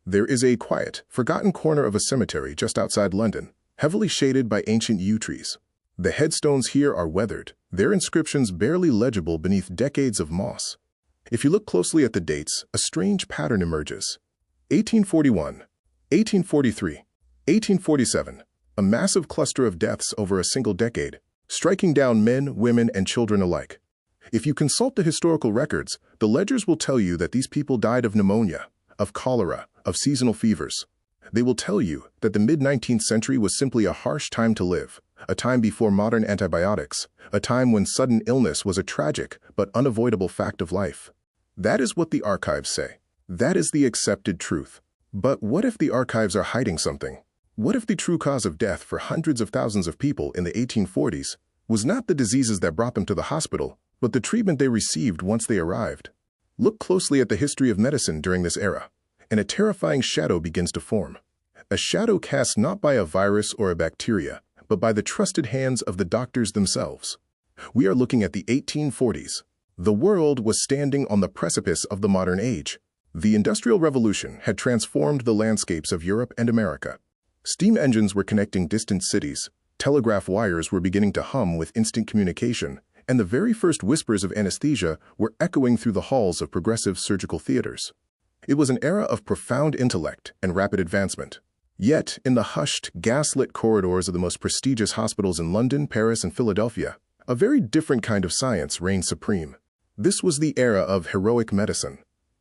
There is a quiet, forgotten corner of a cemetery just outside London, heavily shaded by ancient yew trees. The headstones here are weathered, their inscriptions barely legible beneath decades of moss. If you look closely at the dates, a strange pattern emerges. 1841, 1843, 1847, a massive cluster of deaths over a single decade, striking down men, women, and children alike. If you consult the historical records, the ledgers will tell you that these people died of pneumonia, of cholera, of seasonal fevers. They will tell you that the mid-19th century was simply a harsh time to live, a time before modern antibiotics, a time when sudden illness was a tragic but unavoidable fact of life. That is what the archives say. That is the accepted truth. But what if the archives are hiding something? What if the true cause of death for hundreds of thousands of people in the 1840s was not the diseases that brought them to the hospital, but the treatment they received once they arrived? Look closely at the history of medicine during this era, and a terrifying shadow begins to form. A shadow cast not by a virus or a bacteria, but by the trusted hands of the doctors themselves. We are looking at the 1840s. The world was standing on the precipice of the modern age. The Industrial Revolution had transformed the landscapes of Europe and America. Steam engines were connecting distant cities, telegraph wires were beginning to hum with instant communication, and the very first whispers of anesthesia were echoing through the halls of progressive surgical theaters. It was an era of profound intellect and rapid advancement. Yet, in the hushed, gas-lit corridors of the most prestigious hospitals in London, Paris, and Philadelphia, a very different kind of science reigned supreme. This was the era of heroic medicine.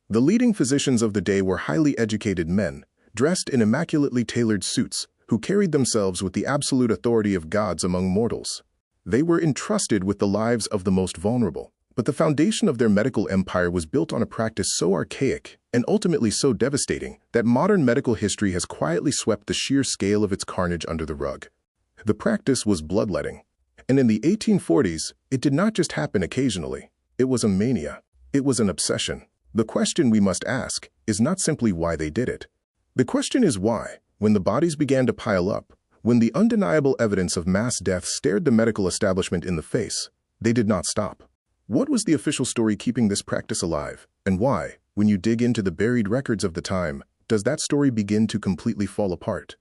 The leading physicians of the day were highly educated men, dressed in immaculately tailored suits, who carried themselves with the absolute authority of gods among mortals. They were entrusted with the lives of the most vulnerable, but the foundation of their medical empire was built on a practice so archaic and ultimately so devastating that modern medical history has quietly swept the sheer scale of its carnage under the rug. The practice was bloodletting, and in the 1840s, it did not just happen occasionally. It was a mania. It was an obsession. The question we must ask is not simply why they did it. The question is why, when the bodies began to pile up, when the undeniable evidence of mass death stared the medical establishment in the face, they did not stop. What was the official story keeping this practice alive, and why, when you dig into the buried records of the time, does that story begin to completely fall apart?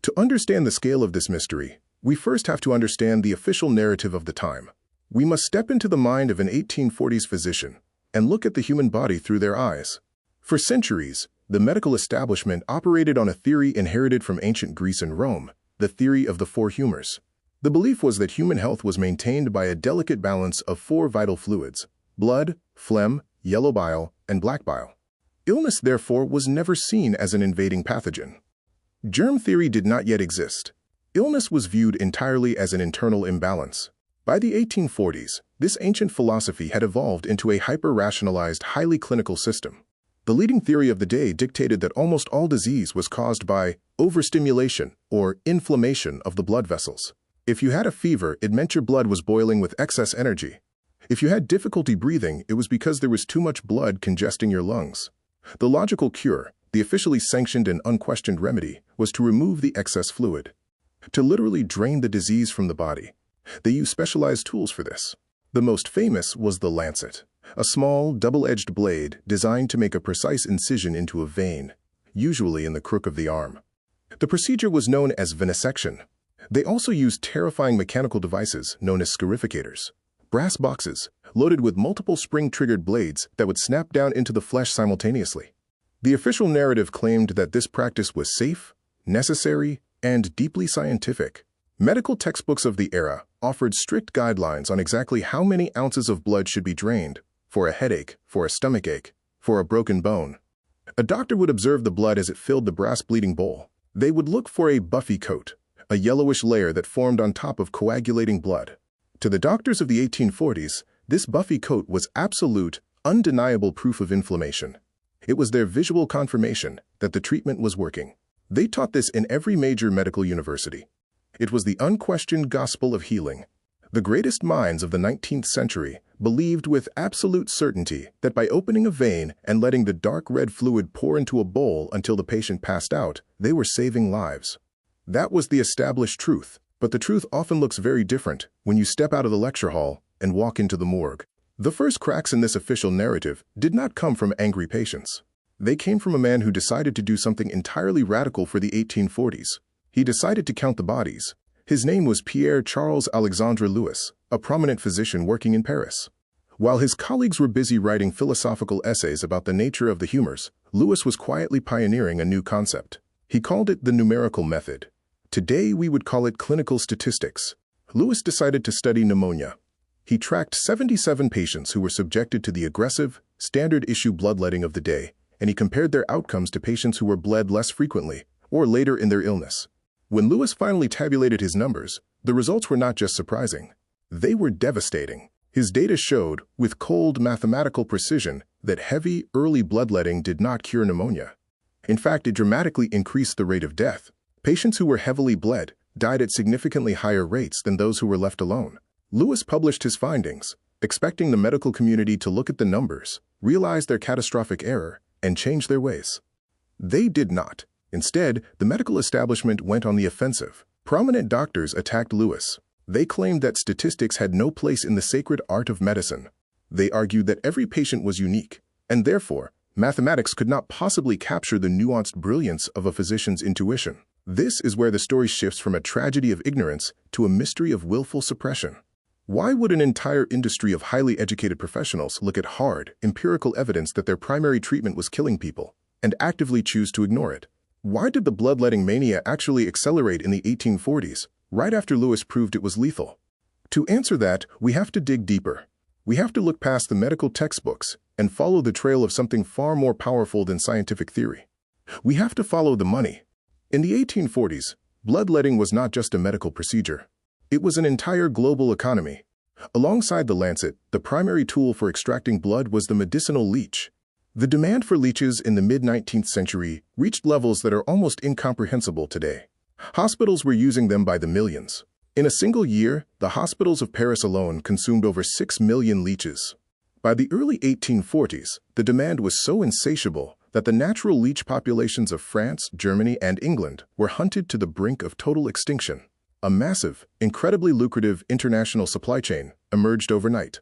To understand the scale of this mystery, we first have to understand the official narrative of the time. We must step into the mind of an 1840s physician and look at the human body through their eyes. For centuries, the medical establishment operated on a theory inherited from ancient Greece and Rome, the theory of the four humors. The belief was that human health was maintained by a delicate balance of four vital fluids: blood, phlegm, yellow bile, and black bile. Illness, therefore, was never seen as an invading pathogen. Germ theory did not yet exist. Illness was viewed entirely as an internal imbalance. By the 1840s, this ancient philosophy had evolved into a hyper-rationalized, highly clinical system. The leading theory of the day dictated that almost all disease was caused by overstimulation or inflammation of the blood vessels. If you had a fever, it meant your blood was boiling with excess energy. If you had difficulty breathing, it was because there was too much blood congesting your lungs. The logical cure, the officially sanctioned and unquestioned remedy, was to remove the excess fluid, to literally drain the disease from the body. They used specialized tools for this. The most famous was the lancet, a small, double-edged blade designed to make a precise incision into a vein, usually in the crook of the arm. The procedure was known as venesection. They also used terrifying mechanical devices known as scarificators, brass boxes loaded with multiple spring-triggered blades that would snap down into the flesh simultaneously. The official narrative claimed that this practice was safe, necessary, and deeply scientific. Medical textbooks of the era offered strict guidelines on exactly how many ounces of blood should be drained for a headache, for a stomachache, for a broken bone. A doctor would observe the blood as it filled the brass bleeding bowl. They would look for a buffy coat, a yellowish layer that formed on top of coagulating blood. To the doctors of the 1840s, this buffy coat was absolute, undeniable proof of inflammation. It was their visual confirmation that the treatment was working. They taught this in every major medical university. It was the unquestioned gospel of healing. The greatest minds of the 19th century believed with absolute certainty that by opening a vein and letting the dark red fluid pour into a bowl until the patient passed out, they were saving lives. That was the established truth, but the truth often looks very different when you step out of the lecture hall and walk into the morgue. The first cracks in this official narrative did not come from angry patients. They came from a man who decided to do something entirely radical for the 1840s. He decided to count the bodies. His name was Pierre Charles Alexandre Louis, a prominent physician working in Paris. While his colleagues were busy writing philosophical essays about the nature of the humors, Louis was quietly pioneering a new concept. He called it the numerical method. Today we would call it clinical statistics. Louis decided to study pneumonia. He tracked 77 patients who were subjected to the aggressive, standard-issue bloodletting of the day, and he compared their outcomes to patients who were bled less frequently or later in their illness. When Louis finally tabulated his numbers, the results were not just surprising. They were devastating. His data showed, with cold mathematical precision, that heavy, early bloodletting did not cure pneumonia. In fact, it dramatically increased the rate of death. Patients who were heavily bled died at significantly higher rates than those who were left alone. Louis published his findings, expecting the medical community to look at the numbers, realize their catastrophic error, and change their ways. They did not. Instead, the medical establishment went on the offensive. Prominent doctors attacked Louis. They claimed that statistics had no place in the sacred art of medicine. They argued that every patient was unique, and therefore, mathematics could not possibly capture the nuanced brilliance of a physician's intuition. This is where the story shifts from a tragedy of ignorance to a mystery of willful suppression. Why would an entire industry of highly educated professionals look at hard, empirical evidence that their primary treatment was killing people, and actively choose to ignore it? Why did the bloodletting mania actually accelerate in the 1840s, right after Louis proved it was lethal? To answer that, we have to dig deeper. We have to look past the medical textbooks and follow the trail of something far more powerful than scientific theory. We have to follow the money. In the 1840s, bloodletting was not just a medical procedure. It was an entire global economy. Alongside the lancet, the primary tool for extracting blood was the medicinal leech. The demand for leeches in the mid-19th century reached levels that are almost incomprehensible today. Hospitals were using them by the millions. In a single year, the hospitals of Paris alone consumed over 6 million leeches. By the early 1840s, the demand was so insatiable that the natural leech populations of France, Germany, and England were hunted to the brink of total extinction. A massive, incredibly lucrative international supply chain emerged overnight.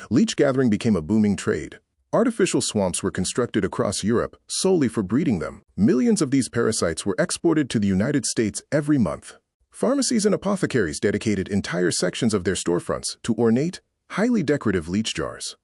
Leech gathering became a booming trade. Artificial swamps were constructed across Europe solely for breeding them. Millions of these parasites were exported to the United States every month. Pharmacies and apothecaries dedicated entire sections of their storefronts to ornate, highly decorative leech jars.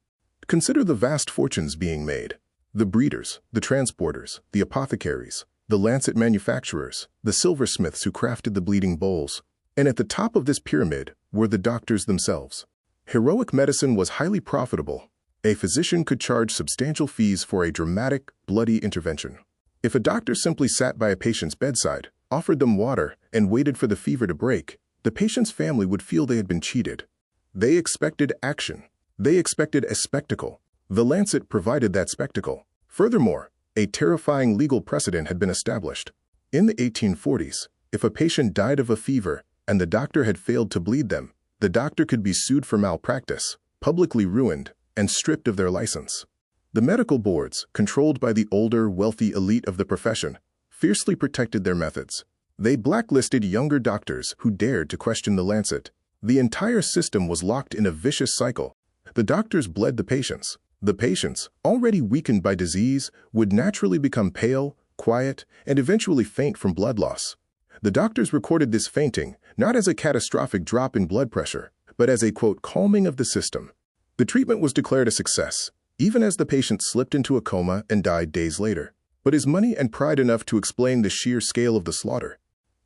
Consider the vast fortunes being made. The breeders, the transporters, the apothecaries, the lancet manufacturers, the silversmiths who crafted the bleeding bowls. And at the top of this pyramid were the doctors themselves. Heroic medicine was highly profitable. A physician could charge substantial fees for a dramatic, bloody intervention. If a doctor simply sat by a patient's bedside, offered them water, and waited for the fever to break, the patient's family would feel they had been cheated. They expected action. They expected a spectacle. The lancet provided that spectacle. Furthermore, a terrifying legal precedent had been established. In the 1840s, if a patient died of a fever and the doctor had failed to bleed them, the doctor could be sued for malpractice, publicly ruined, and stripped of their license. The medical boards, controlled by the older, wealthy elite of the profession, fiercely protected their methods. They blacklisted younger doctors who dared to question the lancet. The entire system was locked in a vicious cycle. The doctors bled the patients. The patients, already weakened by disease, would naturally become pale, quiet, and eventually faint from blood loss. The doctors recorded this fainting not as a catastrophic drop in blood pressure, but as a, quote, calming of the system. The treatment was declared a success, even as the patient slipped into a coma and died days later. But is money and pride enough to explain the sheer scale of the slaughter?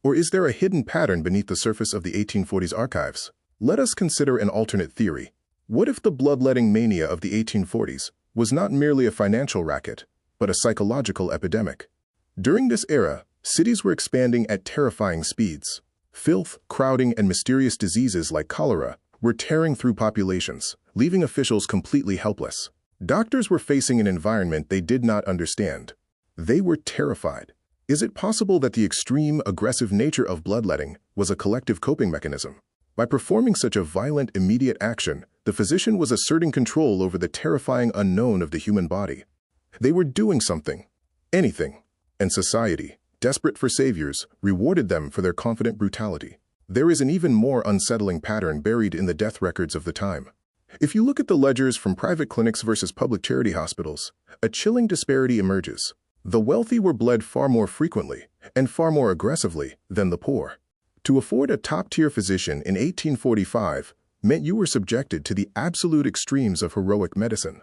Or is there a hidden pattern beneath the surface of the 1840s archives? Let us consider an alternate theory. What if the bloodletting mania of the 1840s was not merely a financial racket, but a psychological epidemic? During this era, cities were expanding at terrifying speeds. Filth, crowding, and mysterious diseases like cholera were tearing through populations, leaving officials completely helpless. Doctors were facing an environment they did not understand. They were terrified. Is it possible that the extreme, aggressive nature of bloodletting was a collective coping mechanism? By performing such a violent, immediate action, the physician was asserting control over the terrifying unknown of the human body. They were doing something, anything, and society, desperate for saviors, rewarded them for their confident brutality. There is an even more unsettling pattern buried in the death records of the time. If you look at the ledgers from private clinics versus public charity hospitals, a chilling disparity emerges. The wealthy were bled far more frequently and far more aggressively than the poor. To afford a top-tier physician in 1845 meant you were subjected to the absolute extremes of heroic medicine.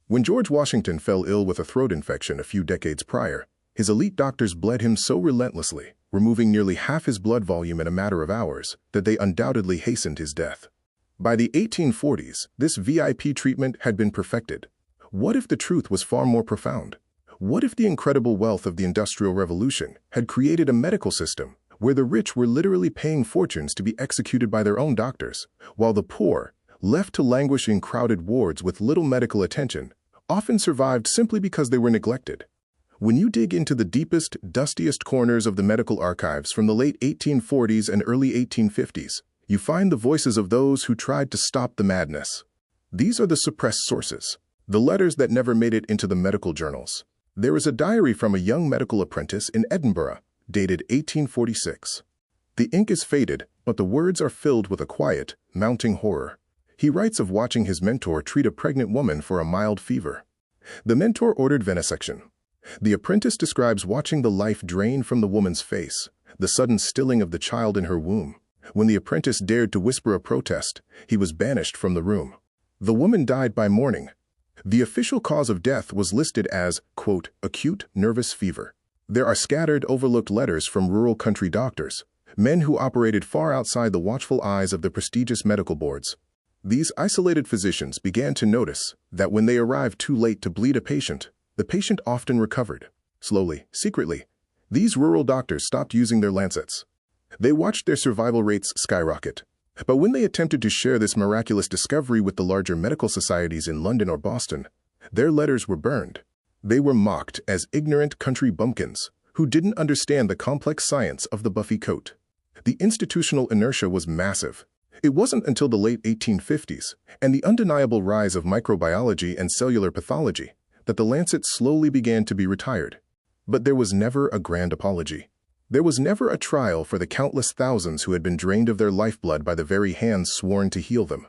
When George Washington fell ill with a throat infection a few decades prior, his elite doctors bled him so relentlessly, removing nearly half his blood volume in a matter of hours, that they undoubtedly hastened his death. By the 1840s, this VIP treatment had been perfected. What if the truth was far more profound? What if the incredible wealth of the Industrial Revolution had created a medical system where the rich were literally paying fortunes to be executed by their own doctors, while the poor, left to languish in crowded wards with little medical attention, often survived simply because they were neglected? When you dig into the deepest, dustiest corners of the medical archives from the late 1840s and early 1850s, you find the voices of those who tried to stop the madness. These are the suppressed sources, the letters that never made it into the medical journals. There is a diary from a young medical apprentice in Edinburgh, dated 1846. The ink is faded, but the words are filled with a quiet, mounting horror. He writes of watching his mentor treat a pregnant woman for a mild fever. The mentor ordered venesection. The apprentice describes watching the life drain from the woman's face, the sudden stilling of the child in her womb. When the apprentice dared to whisper a protest, he was banished from the room. The woman died by morning. The official cause of death was listed as, quote, acute nervous fever. There are scattered, overlooked letters from rural country doctors, men who operated far outside the watchful eyes of the prestigious medical boards. These isolated physicians began to notice that when they arrived too late to bleed a patient, the patient often recovered. Slowly, secretly, these rural doctors stopped using their lancets. They watched their survival rates skyrocket. But when they attempted to share this miraculous discovery with the larger medical societies in London or Boston, their letters were burned. They were mocked as ignorant country bumpkins who didn't understand the complex science of the buffy coat. The institutional inertia was massive. It wasn't until the late 1850s and the undeniable rise of microbiology and cellular pathology that the Lancet slowly began to be retired. But there was never a grand apology. There was never a trial for the countless thousands who had been drained of their lifeblood by the very hands sworn to heal them.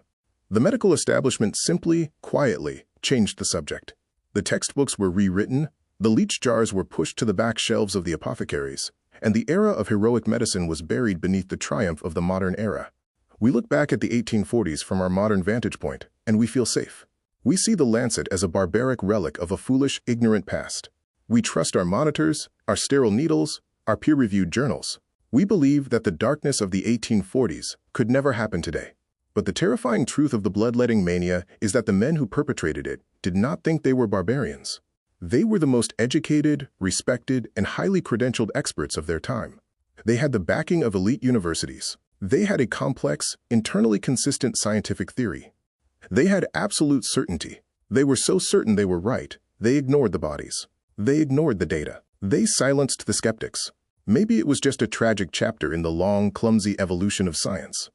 The medical establishment simply, quietly, changed the subject. The textbooks were rewritten, the leech jars were pushed to the back shelves of the apothecaries, and the era of heroic medicine was buried beneath the triumph of the modern era. We look back at the 1840s from our modern vantage point, and we feel safe. We see the Lancet as a barbaric relic of a foolish, ignorant past. We trust our monitors, our sterile needles, our peer-reviewed journals. We believe that the darkness of the 1840s could never happen today. But the terrifying truth of the bloodletting mania is that the men who perpetrated it did not think they were barbarians. They were the most educated, respected, and highly credentialed experts of their time. They had the backing of elite universities. They had a complex, internally consistent scientific theory. They had absolute certainty. They were so certain they were right, they ignored the bodies. They ignored the data. They silenced the skeptics. Maybe it was just a tragic chapter in the long, clumsy evolution of science.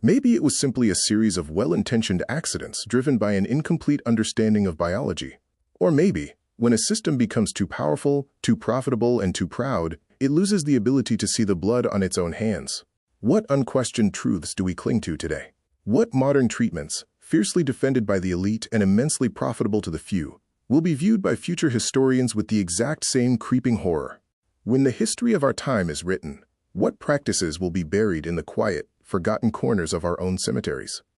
Maybe it was simply a series of well-intentioned accidents driven by an incomplete understanding of biology. Or maybe, when a system becomes too powerful, too profitable, and too proud, it loses the ability to see the blood on its own hands. What unquestioned truths do we cling to today? What modern treatments, fiercely defended by the elite and immensely profitable to the few, will be viewed by future historians with the exact same creeping horror? When the history of our time is written, what practices will be buried in the quiet, forgotten corners of our own cemeteries?